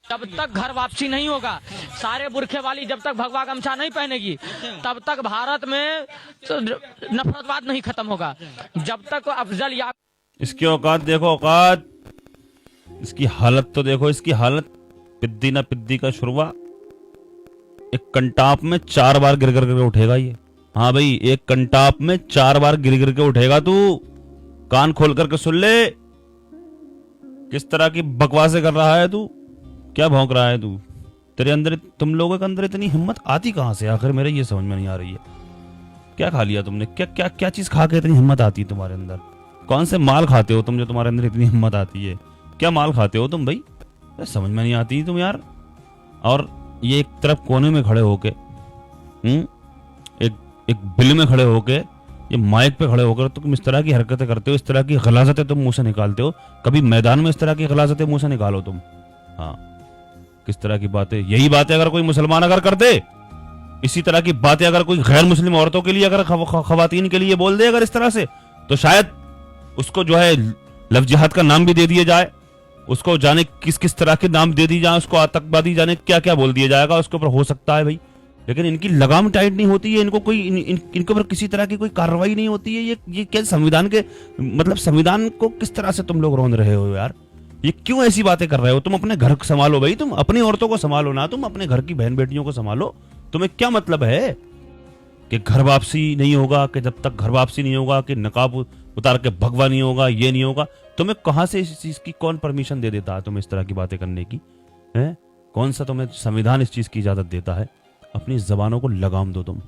जब तक घर वापसी नहीं होगा, सारे बुरखे वाली जब तक भगवा गमछा नहीं पहनेगी, तब तक भारत में तो नफरतवाद नहीं खत्म होगा। जब तक अफजल या इसकी औकात देखो, औकात, इसकी हालत तो देखो, इसकी हालत। पिद्दी ना पिद्दी का शुरुआ, एक कंटाप में 4 बार गिर गिर के उठेगा ये। हाँ भाई, एक कंटाप में 4 बार गिर गिर के उठेगा तू। कान खोल करके सुन ले, किस तरह की बकवासें कर रहा है तू, क्या भौंक रहा है तू। तेरे अंदर, तुम लोगों के अंदर इतनी हिम्मत आती कहां से आखिर, मेरे ये समझ में नहीं आ रही है। क्या खा लिया तुमने, क्या क्या क्या चीज खा के इतनी हिम्मत आती है तुम्हारे अंदर? कौन से माल खाते हो तुम जो तुम्हारे अंदर इतनी हिम्मत आती है? क्या माल खाते हो तुम भाई, समझ में नहीं आती तुम यार। और ये एक तरफ कोने में खड़े होके, एक बिल में खड़े होके, ये माइक पे खड़े होकर तुम इस तरह की हरकतें करते हो, इस तरह की गलाजतें तुम मुंह से निकालते हो। कभी मैदान में इस तरह की गलाजतें मुंह से निकालो तुम। हाँ, किस तरह की बातें, यही बातें अगर कोई मुसलमान अगर कर दे, इसी तरह की बातें अगर कोई गैर मुस्लिम औरतों के लिए, अगर खवातीन के लिए बोल दे अगर इस तरह से, तो शायद उसको जो है लव जिहाद का नाम भी दे दिया जाए, उसको जाने किस किस तरह के नाम दे दी जाए, उसको आतंकवादी जाने क्या क्या बोल दिया जाएगा उसके ऊपर, हो सकता है भाई। लेकिन इनकी लगाम टाइट नहीं होती है, इनको कोई इनके ऊपर किसी तरह की कोई कार्रवाई नहीं होती है। ये क्या संविधान के, मतलब संविधान को किस तरह से तुम लोग रोंद रहे हो यार? ये क्यों ऐसी बातें कर रहे हो? तुम अपने घर संभालो भाई, तुम अपनी औरतों को संभालो ना, तुम अपने घर की बहन बेटियों को संभालो। तुम्हें क्या मतलब है कि घर वापसी नहीं होगा, कि जब तक घर वापसी नहीं होगा, कि नकाब उतार के भगवा नहीं होगा, ये नहीं होगा? तुम्हें कहां से इस चीज की कौन परमिशन दे देता है तुम्हें इस तरह की बातें करने की? है कौन सा तुम्हें संविधान इस चीज की इजाजत देता है? अपनी जबानों को लगाम दो तुम।